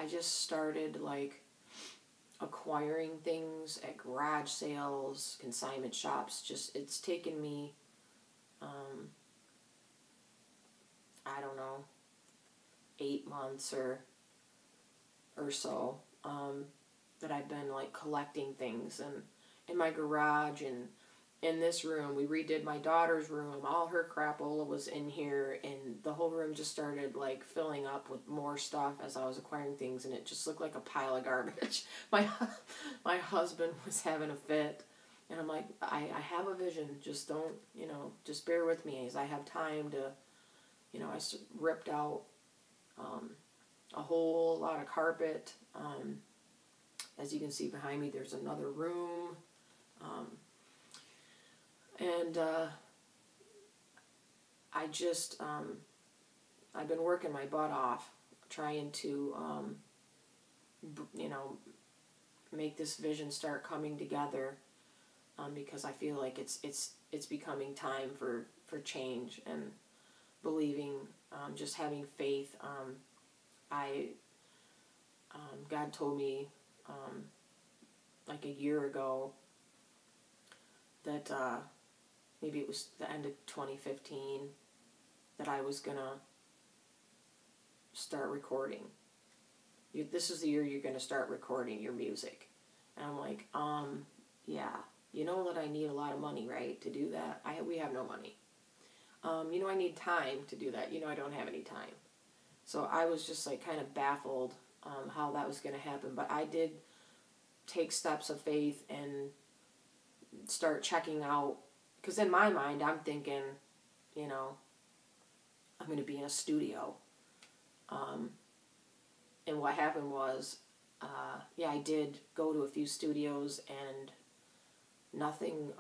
just started like acquiring things at garage sales, consignment shops. Just, it's taken me, I don't know, 8 months or so, that I've been like collecting things, and in my garage and in this room. We redid my daughter's room. All her crapola was in here, and the whole room just started like filling up with more stuff as I was acquiring things, and it just looked like a pile of garbage. My husband was having a fit, and I'm like, I have a vision. Just don't, just bear with me as I have time to, I ripped out a whole lot of carpet. As you can see behind me, there's another room. And I just, I've been working my butt off trying to, make this vision start coming together, because I feel like it's becoming time for change, and believing, just having faith. God told me like a year ago that maybe it was the end of 2015 that I was gonna start recording. This is the year you're gonna start recording your music. And I'm like, yeah, you know that I need a lot of money, right, to do that? We have no money. I need time to do that. I don't have any time. So I was just like kind of baffled how that was going to happen. But I did take steps of faith and start checking out. Because in my mind, I'm thinking, I'm going to be in a studio. And what happened was, I did go to a few studios, and nothing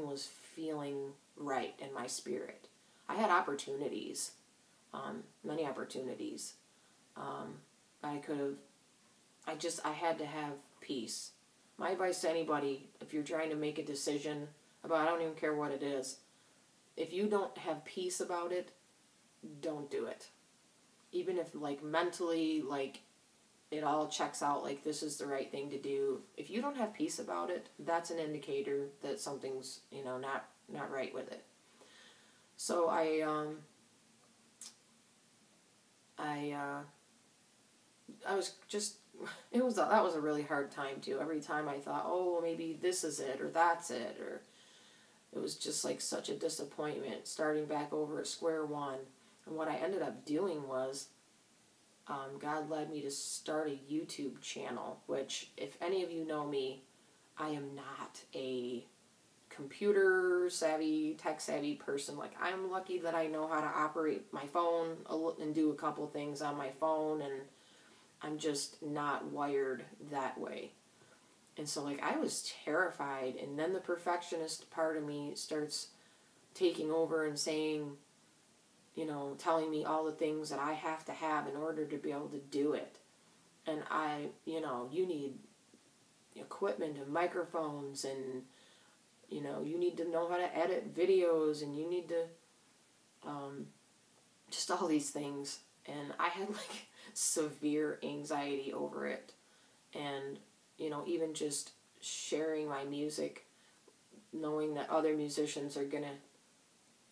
was feeling right in my spirit. I had opportunities, many opportunities. I had to have peace. My advice to anybody, if you're trying to make a decision about, I don't even care what it is, if you don't have peace about it, don't do it. Even if like mentally, like it all checks out, like this is the right thing to do. If you don't have peace about it, that's an indicator that something's, not right with it. So I was just, that was a really hard time too. Every time I thought, oh, well, maybe this is it, or that's it, or it was just like such a disappointment, starting back over at square one. And what I ended up doing was, God led me to start a YouTube channel, which, if any of you know me, I am not a computer savvy, tech savvy person. Like, I'm lucky that I know how to operate my phone and do a couple things on my phone, and I'm just not wired that way. And so, like, I was terrified, and then the perfectionist part of me starts taking over and saying, telling me all the things that I have to have in order to be able to do it. And you need equipment and microphones, and, you need to know how to edit videos, and you need to, just all these things. And I had, like, severe anxiety over it. And, even just sharing my music, knowing that other musicians are going to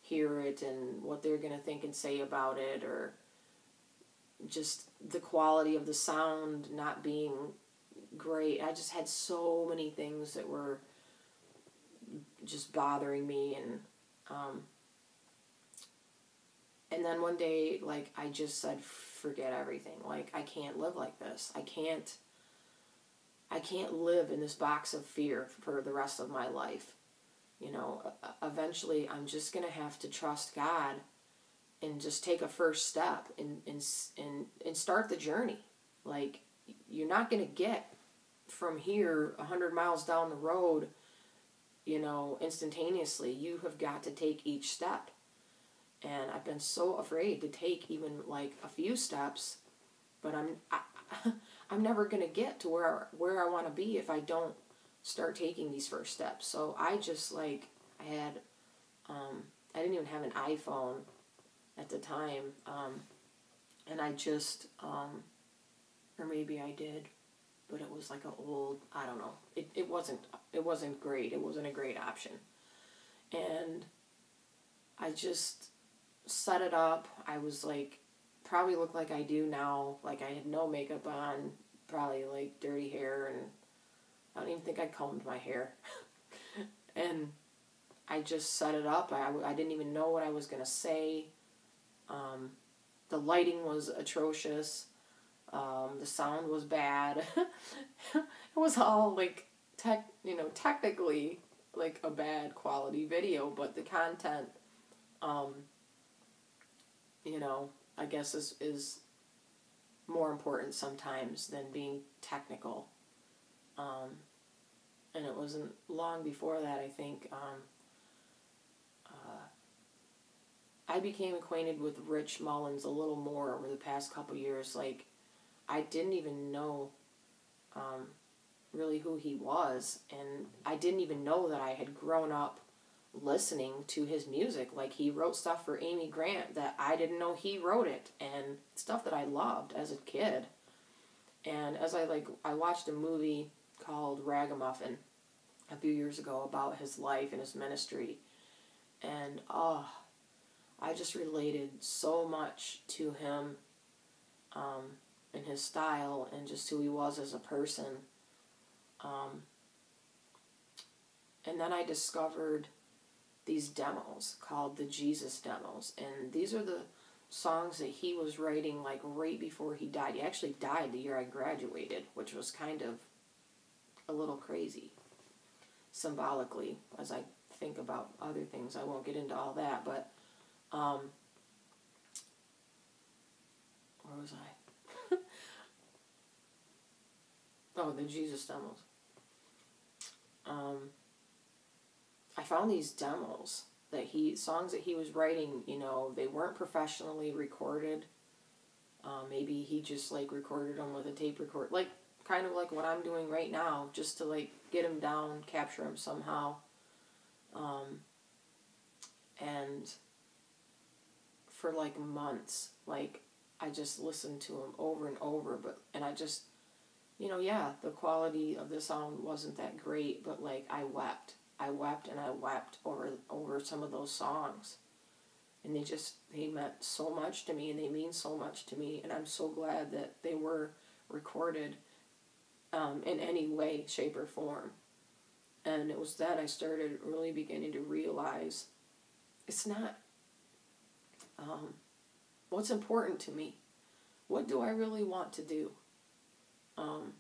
hear it and what they're going to think and say about it, or just the quality of the sound not being great. I just had so many things that were just bothering me, and then one day, like, I just said, forget everything. Like, I can't live like this. I can't live in this box of fear for the rest of my life. Eventually I'm just going to have to trust God and just take a first step and start the journey. Like, you're not going to get from here 100 miles down the road, instantaneously. You have got to take each step. And I've been so afraid to take even like a few steps, but I'm never going to get to where I want to be if I don't start taking these first steps. So I just, like, I didn't even have an iPhone at the time, and I just or maybe I did, but it was like an old, I don't know. It wasn't great. It wasn't a great option. And I just set it up. I was like, probably looked like I do now. Like I had no makeup on, probably like dirty hair, and I don't even think I combed my hair. And I just set it up. I didn't even know what I was going to say. The lighting was atrocious. The sound was bad. It was all like technically like a bad quality video, but the content, I guess is more important sometimes than being technical. And it wasn't long before that, I think, I became acquainted with Rich Mullins a little more over the past couple years. Like, I didn't even know really who he was, and I didn't even know that I had grown up listening to his music. Like, he wrote stuff for Amy Grant that I didn't know he wrote it, and stuff that I loved as a kid. And as I watched a movie called Ragamuffin a few years ago about his life and his ministry, and I just related so much to him, and his style, and just who he was as a person. And then I discovered these demos called the Jesus demos, and these are the songs that he was writing like right before he died. He actually died the year I graduated, which was kind of a little crazy symbolically as I think about other things. I won't get into all that, but where was I? Oh, the Jesus demos. I found these demos songs that he was writing, they weren't professionally recorded. Maybe he just like recorded them with a tape recorder, like kind of like what I'm doing right now, just to like get him down, capture him somehow. And for like months, like I just listened to him over and over, and I just, the quality of the sound wasn't that great, but like I wept and I wept over some of those songs, and they meant so much to me, and they mean so much to me, and I'm so glad that they were recorded in any way, shape, or form. And it was then I started really beginning to realize it's not what's important to me. What do I really want to do? And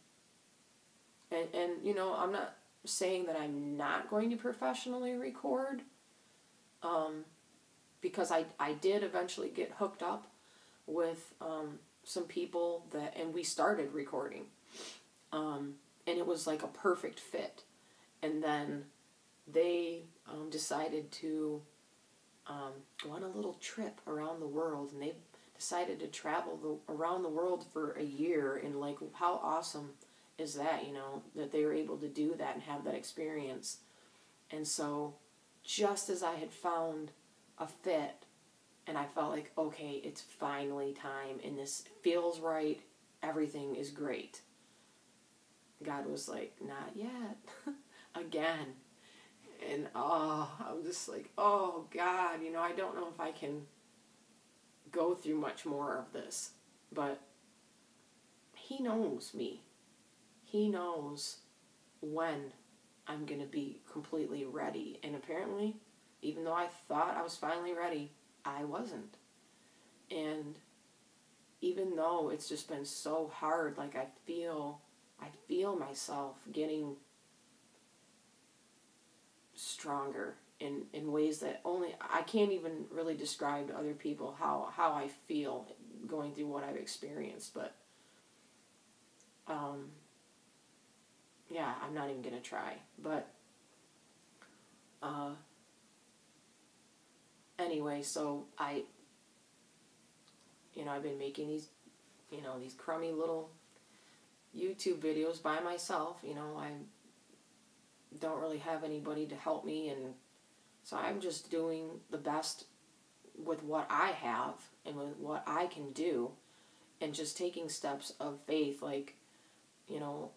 I'm not saying that I'm not going to professionally record, because I did eventually get hooked up with some people and we started recording, and it was like a perfect fit. And then they decided to go on a little trip around the world, and they decided to travel around the world for a year. And like, how awesome is that, that they were able to do that and have that experience. And so just as I had found a fit, and I felt like, okay, it's finally time, and this feels right, everything is great, God was like, not yet. Again. And I'm just like, oh God, I don't know if I can go through much more of this. But he knows me. He knows when I'm going to be completely ready. And apparently, even though I thought I was finally ready, I wasn't. And even though it's just been so hard, like I feel myself getting stronger in ways that only I can't even really describe to other people how I feel going through what I've experienced. But yeah, I'm not even gonna try. But anyway, so I've been making these these crummy little YouTube videos by myself. I don't really have anybody to help me, and so I'm just doing the best with what I have and with what I can do. and just taking steps of faith, like, you know,